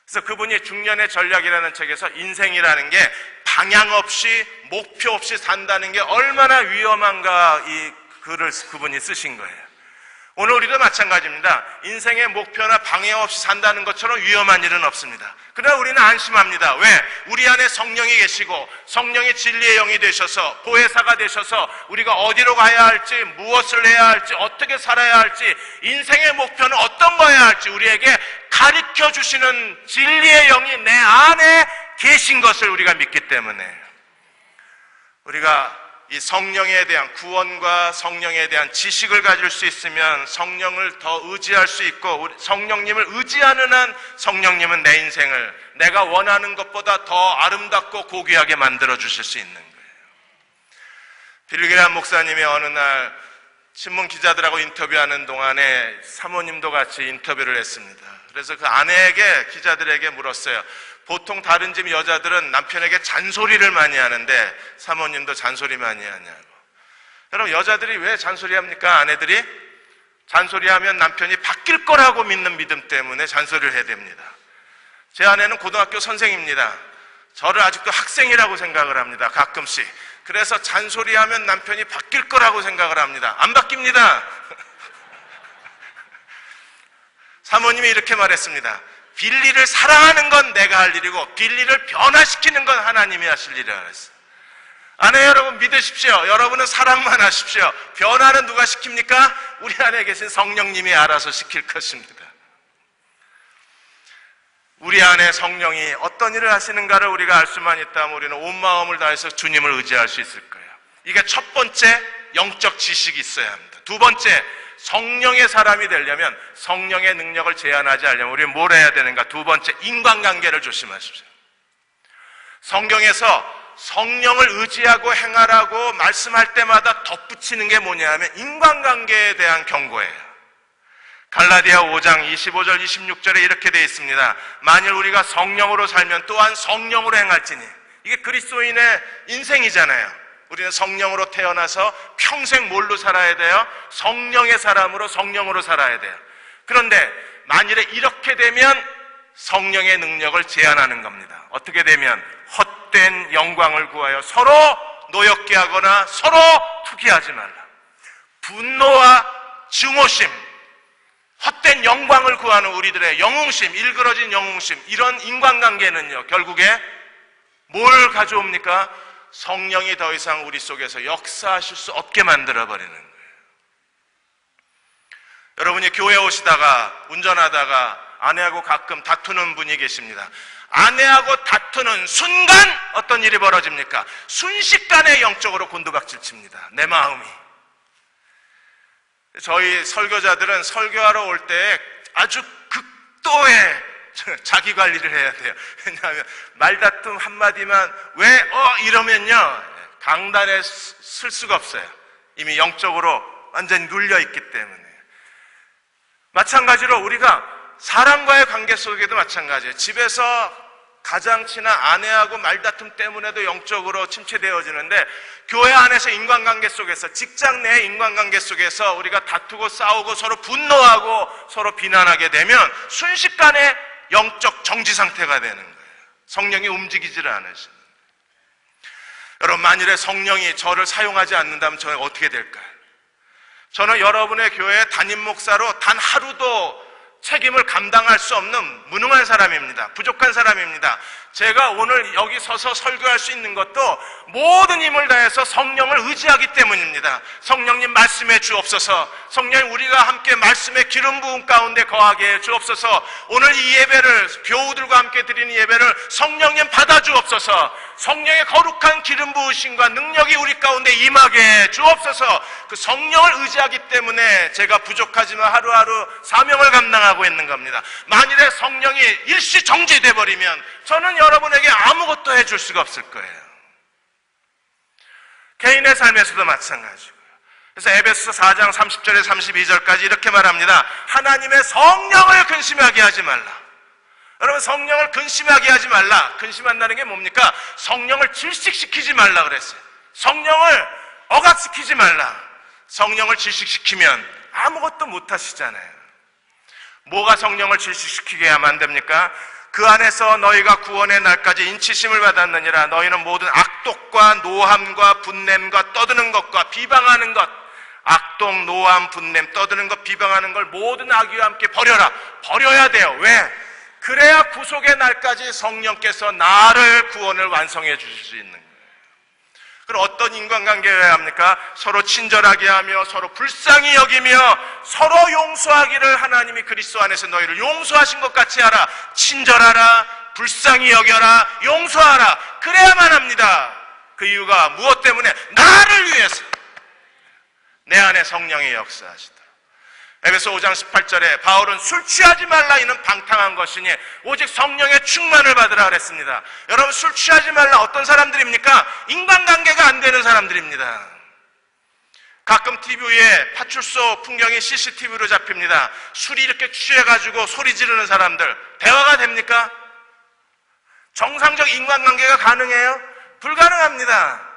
그래서 그분이 중년의 전략이라는 책에서 인생이라는 게 방향 없이 목표 없이 산다는 게 얼마나 위험한가 이 글을 그분이 쓰신 거예요. 오늘 우리도 마찬가지입니다. 인생의 목표나 방향 없이 산다는 것처럼 위험한 일은 없습니다. 그러나 우리는 안심합니다. 왜? 우리 안에 성령이 계시고 성령이 진리의 영이 되셔서 보혜사가 되셔서 우리가 어디로 가야 할지 무엇을 해야 할지 어떻게 살아야 할지 인생의 목표는 어떤 거 해야 할지 우리에게 가르쳐 주시는 진리의 영이 내 안에 계신 것을 우리가 믿기 때문에 우리가 이 성령에 대한 구원과 성령에 대한 지식을 가질 수 있으면 성령을 더 의지할 수 있고, 성령님을 의지하는 한 성령님은 내 인생을 내가 원하는 것보다 더 아름답고 고귀하게 만들어 주실 수 있는 거예요. 빌리그레함 목사님이 어느 날 신문 기자들하고 인터뷰하는 동안에 사모님도 같이 인터뷰를 했습니다. 그래서 그 아내에게, 기자들에게 물었어요. 보통 다른 집 여자들은 남편에게 잔소리를 많이 하는데 사모님도 잔소리 많이 하냐고. 여러분, 여자들이 왜 잔소리합니까? 아내들이 잔소리하면 남편이 바뀔 거라고 믿는 믿음 때문에 잔소리를 해야 됩니다. 제 아내는 고등학교 선생입니다. 저를 아직도 학생이라고 생각을 합니다. 가끔씩. 그래서 잔소리하면 남편이 바뀔 거라고 생각을 합니다. 안 바뀝니다. 사모님이 이렇게 말했습니다. 빌리를 사랑하는 건 내가 할 일이고 빌리를 변화시키는 건 하나님이 하실 일이라 그랬어요. 아내 여러분, 믿으십시오. 여러분은 사랑만 하십시오. 변화는 누가 시킵니까? 우리 안에 계신 성령님이 알아서 시킬 것입니다. 우리 안에 성령이 어떤 일을 하시는가를 우리가 알 수만 있다면 우리는 온 마음을 다해서 주님을 의지할 수 있을 거예요. 이게 첫 번째, 영적 지식이 있어야 합니다. 두 번째, 성령의 사람이 되려면, 성령의 능력을 제한하지 않으려면 우리는 뭘 해야 되는가? 두 번째, 인간관계를 조심하십시오. 성경에서 성령을 의지하고 행하라고 말씀할 때마다 덧붙이는 게 뭐냐 하면 인간관계에 대한 경고예요. 갈라디아 5장 25절 26절에 이렇게 되어 있습니다. 만일 우리가 성령으로 살면 또한 성령으로 행할지니. 이게 그리스도인의 인생이잖아요. 우리는 성령으로 태어나서 평생 뭘로 살아야 돼요? 성령의 사람으로, 성령으로 살아야 돼요. 그런데 만일에 이렇게 되면 성령의 능력을 제한하는 겁니다. 어떻게 되면 헛된 영광을 구하여 서로 노엽게 하거나 서로 투기하지 말라. 분노와 증오심, 헛된 영광을 구하는 우리들의 영웅심, 일그러진 영웅심, 이런 인간관계는요, 결국에 뭘 가져옵니까? 성령이 더 이상 우리 속에서 역사하실 수 없게 만들어버리는 거예요. 여러분이 교회 오시다가 운전하다가 아내하고 가끔 다투는 분이 계십니다. 아내하고 다투는 순간 어떤 일이 벌어집니까? 순식간에 영적으로 곤두박질 칩니다. 내 마음이. 저희 설교자들은 설교하러 올 때 아주 극도의 자기 관리를 해야 돼요. 왜냐하면 말다툼 한마디만 왜 이러면요, 강단에 쓸 수가 없어요. 이미 영적으로 완전히 눌려있기 때문에. 마찬가지로 우리가 사람과의 관계 속에도 마찬가지예요. 집에서 가장 친한 아내하고 말다툼 때문에도 영적으로 침체되어지는데, 교회 안에서 인간관계 속에서, 직장 내 인간관계 속에서 우리가 다투고 싸우고 서로 분노하고 서로 비난하게 되면 순식간에 영적 정지 상태가 되는 거예요. 성령이 움직이지를 않으시는. 여러분, 만일에 성령이 저를 사용하지 않는다면 저는 어떻게 될까요? 저는 여러분의 교회 담임 목사로 단 하루도 책임을 감당할 수 없는 무능한 사람입니다. 부족한 사람입니다. 제가 오늘 여기 서서 설교할 수 있는 것도 모든 힘을 다해서 성령을 의지하기 때문입니다. 성령님 말씀해 주옵소서. 성령님, 우리가 함께 말씀의 기름 부음 가운데 거하게 해 주옵소서. 오늘 이 예배를, 교우들과 함께 드리는 예배를 성령님 받아 주옵소서. 성령의 거룩한 기름 부으심과 능력이 우리 가운데 임하게 해 주옵소서. 그 성령을 의지하기 때문에 제가 부족하지만 하루하루 사명을 감당하고 있는 겁니다. 만일에 성령이 일시 정지돼 버리면 저는 여러분에게 아무것도 해줄 수가 없을 거예요. 개인의 삶에서도 마찬가지고요. 그래서 에베소서 4장 30절에 32절까지 이렇게 말합니다. 하나님의 성령을 근심하게 하지 말라. 여러분, 성령을 근심하게 하지 말라. 근심한다는 게 뭡니까? 성령을 질식시키지 말라 그랬어요. 성령을 억압시키지 말라. 성령을 질식시키면 아무것도 못 하시잖아요. 뭐가 성령을 질식시키게 하면 안 됩니까? 그 안에서 너희가 구원의 날까지 인치심을 받았느니라. 너희는 모든 악독과 노함과 분냄과 떠드는 것과 비방하는 것, 악독, 노함, 분냄, 떠드는 것, 비방하는 걸 모든 악의와 함께 버려라. 버려야 돼요. 왜? 그래야 구속의 날까지 성령께서 나를 구원을 완성해 주실 수 있는 거예요. 그럼 어떤 인간관계여야 합니까? 서로 친절하게 하며 서로 불쌍히 여기며 서로 용서하기를, 하나님이 그리스도 안에서 너희를 용서하신 것 같이 하라. 친절하라, 불쌍히 여겨라, 용서하라. 그래야만 합니다. 그 이유가 무엇 때문에? 나를 위해서 내 안에 성령이 역사하시도록. 에베소 5장 18절에 바울은 술 취하지 말라 이는 방탕한 것이니 오직 성령의 충만을 받으라 그랬습니다. 여러분, 술 취하지 말라 어떤 사람들입니까? 인간관계가 안 되는 사람들입니다. 가끔 TV에 파출소 풍경이 CCTV로 잡힙니다. 술이 이렇게 취해가지고 소리 지르는 사람들, 대화가 됩니까? 정상적 인간관계가 가능해요? 불가능합니다.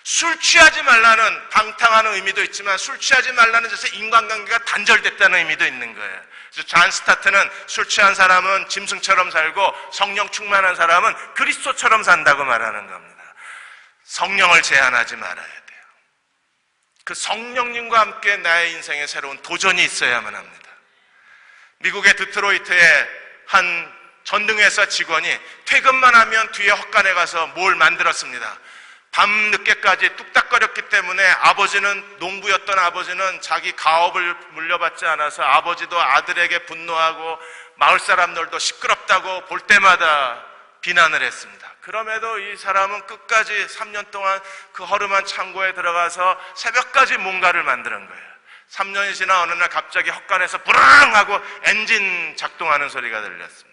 술 취하지 말라는 방탕하는 의미도 있지만 술 취하지 말라는 뜻에 인간관계가 단절됐다는 의미도 있는 거예요. 그래서 잔 스타트는 술 취한 사람은 짐승처럼 살고 성령 충만한 사람은 그리스도처럼 산다고 말하는 겁니다. 성령을 제한하지 말아야 돼요. 그 성령님과 함께 나의 인생에 새로운 도전이 있어야만 합니다. 미국의 드트로이트의 한 전등회사 직원이 퇴근만 하면 뒤에 헛간에 가서 뭘 만들었습니다. 밤늦게까지 뚝딱거렸기 때문에 아버지는, 농부였던 아버지는 자기 가업을 물려받지 않아서 아버지도 아들에게 분노하고 마을 사람들도 시끄럽다고 볼 때마다 비난을 했습니다. 그럼에도 이 사람은 끝까지 3년 동안 그 허름한 창고에 들어가서 새벽까지 뭔가를 만드는 거예요. 3년이 지나 어느 날 갑자기 헛간에서 부르릉 하고 엔진 작동하는 소리가 들렸습니다.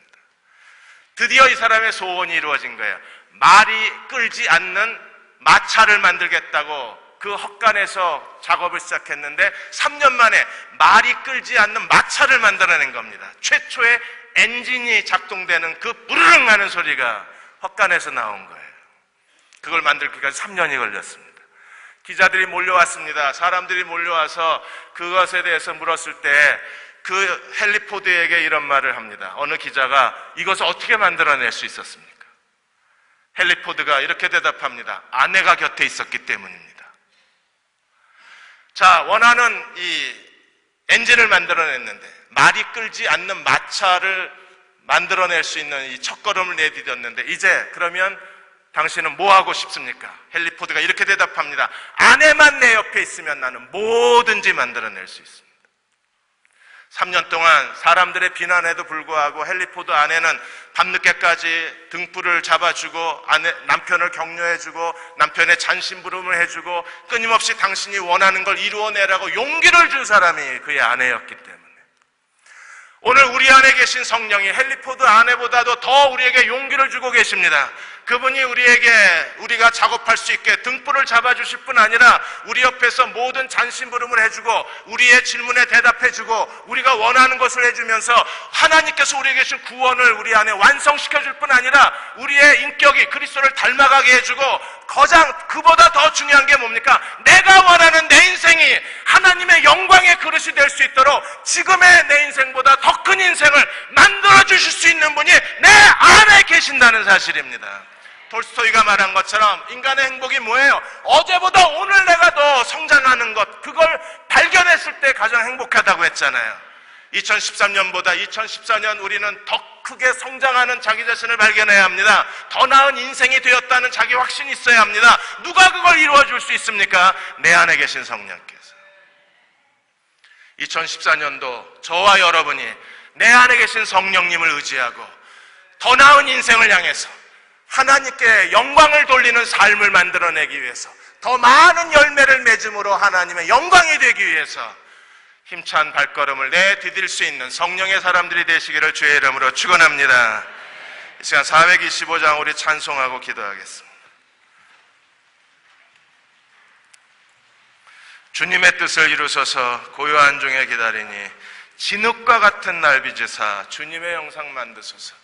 드디어 이 사람의 소원이 이루어진 거예요. 말이 끌지 않는 마차를 만들겠다고 그 헛간에서 작업을 시작했는데 3년 만에 말이 끌지 않는 마차를 만들어낸 겁니다. 최초의 엔진이 작동되는 그 부르릉 하는 소리가 헛간에서 나온 거예요. 그걸 만들기까지 3년이 걸렸습니다. 기자들이 몰려왔습니다. 사람들이 몰려와서 그것에 대해서 물었을 때 그 헨리 포드에게 이런 말을 합니다. 어느 기자가 이것을 어떻게 만들어낼 수 있었습니까? 헨리 포드가 이렇게 대답합니다. 아내가 곁에 있었기 때문입니다. 자, 원하는 이 엔진을 만들어냈는데 말이 끌지 않는 마차를 만들어낼 수 있는 이 첫걸음을 내디뎠는데 이제 그러면 당신은 뭐 하고 싶습니까? 헨리 포드가 이렇게 대답합니다. 아내만 내 옆에 있으면 나는 뭐든지 만들어낼 수 있습니다. 3년 동안 사람들의 비난에도 불구하고 헨리 포드 아내는 밤늦게까지 등불을 잡아주고 남편을 격려해주고 남편의 잔심부름을 해주고 끊임없이 당신이 원하는 걸 이루어내라고 용기를 준 사람이 그의 아내였기 때문에 오늘 우리 안에 계신 성령이 헨리 포드 아내보다도 더 우리에게 용기를 주고 계십니다. 그분이 우리가 작업할 수 있게 등불을 잡아주실 뿐 아니라 우리 옆에서 모든 잔심부름을 해주고 우리의 질문에 대답해주고 우리가 원하는 것을 해주면서 하나님께서 우리에게 계신 구원을 우리 안에 완성시켜줄 뿐 아니라 우리의 인격이 그리스도를 닮아가게 해주고 그보다 더 중요한 게 뭡니까? 내가 원하는 내 인생이 하나님의 영광의 그릇이 될 수 있도록 지금의 내 인생보다 더 큰 인생을 만들어주실 수 있는 분이 내 안에 계신다는 사실입니다. 톨스토이가 말한 것처럼 인간의 행복이 뭐예요? 어제보다 오늘 내가 더 성장하는 것, 그걸 발견했을 때 가장 행복하다고 했잖아요. 2013년보다 2014년 우리는 더 크게 성장하는 자기 자신을 발견해야 합니다. 더 나은 인생이 되었다는 자기 확신이 있어야 합니다. 누가 그걸 이루어줄 수 있습니까? 내 안에 계신 성령께서. 2014년도 저와 여러분이 내 안에 계신 성령님을 의지하고 더 나은 인생을 향해서 하나님께 영광을 돌리는 삶을 만들어내기 위해서 더 많은 열매를 맺음으로 하나님의 영광이 되기 위해서 힘찬 발걸음을 내디딜 수 있는 성령의 사람들이 되시기를 주의 이름으로 축원합니다. 이 시간 425장 우리 찬송하고 기도하겠습니다. 주님의 뜻을 이루소서 고요한 중에 기다리니 진흙과 같은 날 빚으사 주님의 영상 만드소서.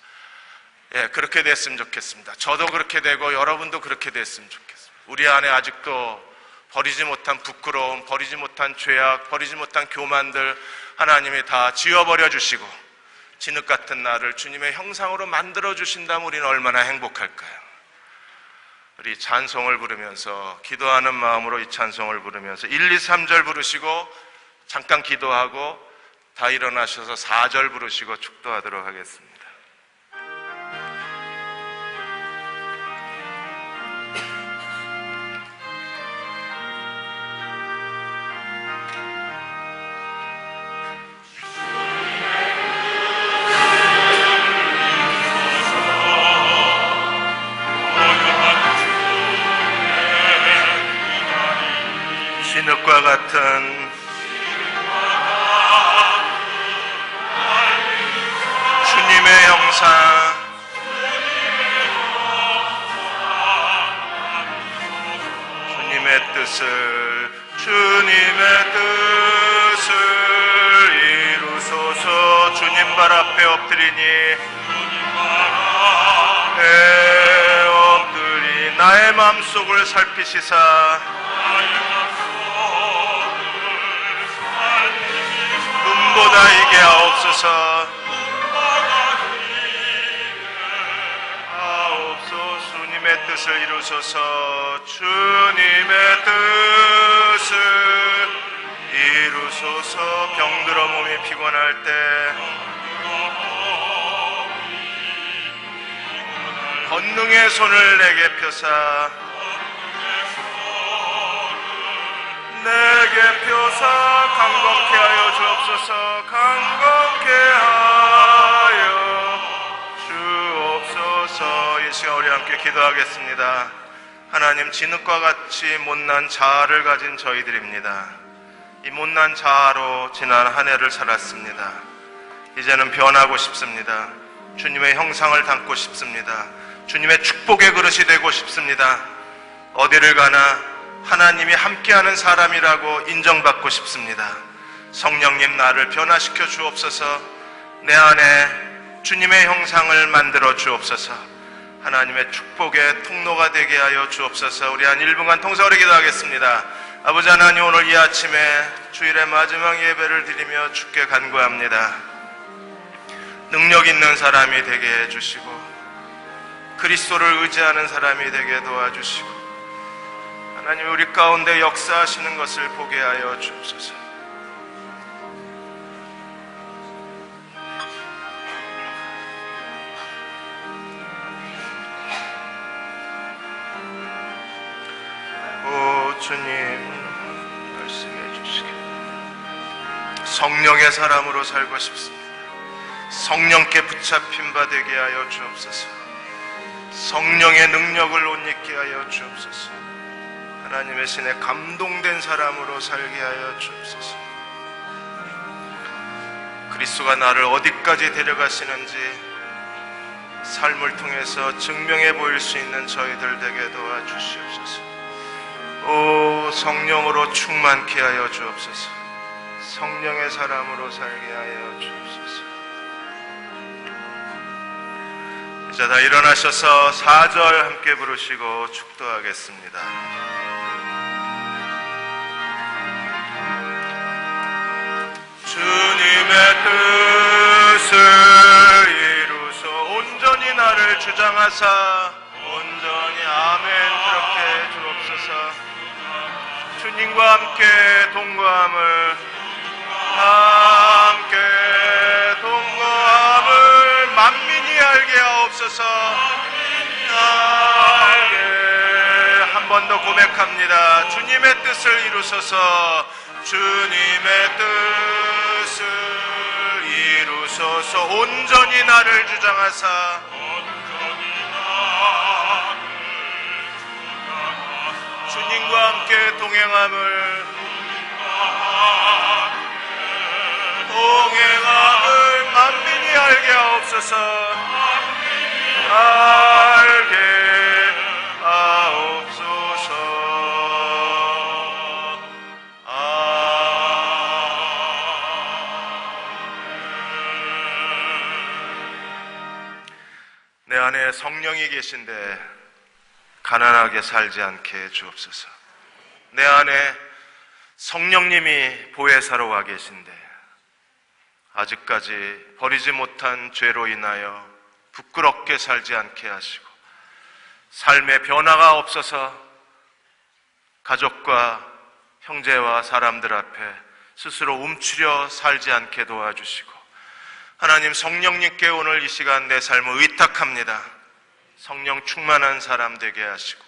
예, 그렇게 됐으면 좋겠습니다. 저도 그렇게 되고 여러분도 그렇게 됐으면 좋겠습니다. 우리 안에 아직도 버리지 못한 부끄러움, 버리지 못한 죄악, 버리지 못한 교만들 하나님이 다 지워버려 주시고 진흙 같은 나를 주님의 형상으로 만들어 주신다면 우리는 얼마나 행복할까요? 우리 찬송을 부르면서 기도하는 마음으로 이 찬송을 부르면서 1, 2, 3절 부르시고 잠깐 기도하고 다 일어나셔서 4절 부르시고 축도하도록 하겠습니다. 진흙과 같은 주님의 형상, 주님의 뜻을 이루소서. 주님 발 앞에 엎드리니 엎드리 나의 마음속을 살피시사 눈보다 이게 하옵소서. 주님의 뜻을 이루소서. 주님의 뜻을 이루소서. 병들어 몸이 피곤할 때 권능의 손을 내게 펴사 강건케 하여 주옵소서. 강건케 하여 주옵소서. 이 시간 우리 함께 기도하겠습니다. 하나님, 진흙과 같이 못난 자아를 가진 저희들입니다. 이 못난 자아로 지난 한 해를 살았습니다. 이제는 변하고 싶습니다. 주님의 형상을 담고 싶습니다. 주님의 축복의 그릇이 되고 싶습니다. 어디를 가나 하나님이 함께하는 사람이라고 인정받고 싶습니다. 성령님, 나를 변화시켜 주옵소서. 내 안에 주님의 형상을 만들어 주옵소서. 하나님의 축복의 통로가 되게 하여 주옵소서. 우리 한 1분간 통성으로 기도하겠습니다. 아버지 하나님, 오늘 이 아침에 주일의 마지막 예배를 드리며 주께 간구합니다. 능력 있는 사람이 되게 해주시고 그리스도를 의지하는 사람이 되게 도와주시고 하나님, 우리 가운데 역사하시는 것을 보게 하여 주옵소서. 오 주님, 말씀해 주시길. 성령의 사람으로 살고 싶습니다. 성령께 붙잡힌 바 되게 하여 주옵소서. 성령의 능력을 옷 입게 하여 주옵소서. 하나님의 신에 감동된 사람으로 살게 하여 주옵소서. 그리스도가 나를 어디까지 데려가시는지 삶을 통해서 증명해 보일 수 있는 저희들 되게 도와주시옵소서. 오 성령으로 충만케 하여 주옵소서. 성령의 사람으로 살게 하여 주옵소서. 이제 다 일어나셔서 4절 함께 부르시고 축도하겠습니다. 주님의 뜻을 이루소 온전히 나를 주장하사 온전히 아멘 그렇게 주옵소서. 주님과 함께 동거함을 만민이 알게 하옵소서. 한 번 더 고백합니다. 주님의 뜻을 이루소서. 주님의 뜻을 이루소서. 온전히 나를 주장하사 주님과 함께 동행함을 만민이 알게 하옵소서. 알게 하옵소서. 내 안에 성령이 계신데 가난하게 살지 않게 해 주옵소서. 내 안에 성령님이 보혜사로 와 계신데 아직까지 버리지 못한 죄로 인하여 부끄럽게 살지 않게 하시고 삶의 변화가 없어서 가족과 형제와 사람들 앞에 스스로 움츠려 살지 않게 도와주시고 하나님 성령님께 오늘 이 시간 내 삶을 의탁합니다. 성령 충만한 사람 되게 하시고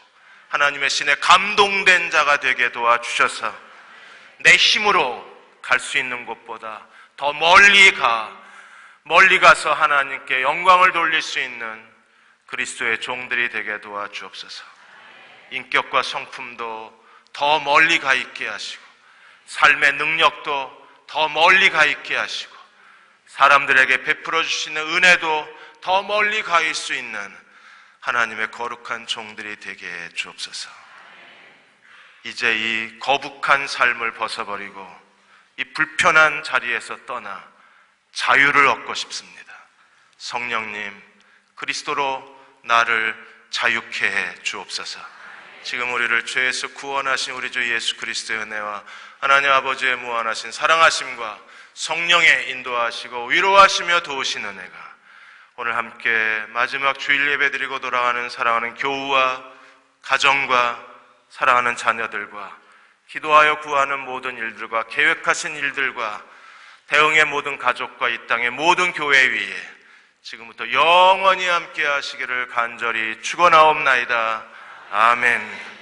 하나님의 신에 감동된 자가 되게 도와주셔서 내 힘으로 갈 수 있는 곳보다 더 멀리 가서 하나님께 영광을 돌릴 수 있는 그리스도의 종들이 되게 도와주옵소서. 인격과 성품도 더 멀리 가 있게 하시고 삶의 능력도 더 멀리 가 있게 하시고 사람들에게 베풀어 주시는 은혜도 더 멀리 가 있을 수 있는 하나님의 거룩한 종들이 되게 해 주옵소서. 이제 이 거북한 삶을 벗어버리고 이 불편한 자리에서 떠나 자유를 얻고 싶습니다. 성령님, 그리스도로 나를 자유케 해 주옵소서. 지금 우리를 죄에서 구원하신 우리 주 예수 그리스도의 은혜와 하나님 아버지의 무한하신 사랑하심과 성령의 인도하시고 위로하시며 도우시는 은혜가 오늘 함께 마지막 주일 예배 드리고 돌아가는 사랑하는 교우와 가정과 사랑하는 자녀들과 기도하여 구하는 모든 일들과 계획하신 일들과 대응의 모든 가족과 이 땅의 모든 교회 위에 지금부터 영원히 함께 하시기를 간절히 축원하옵나이다. 아멘.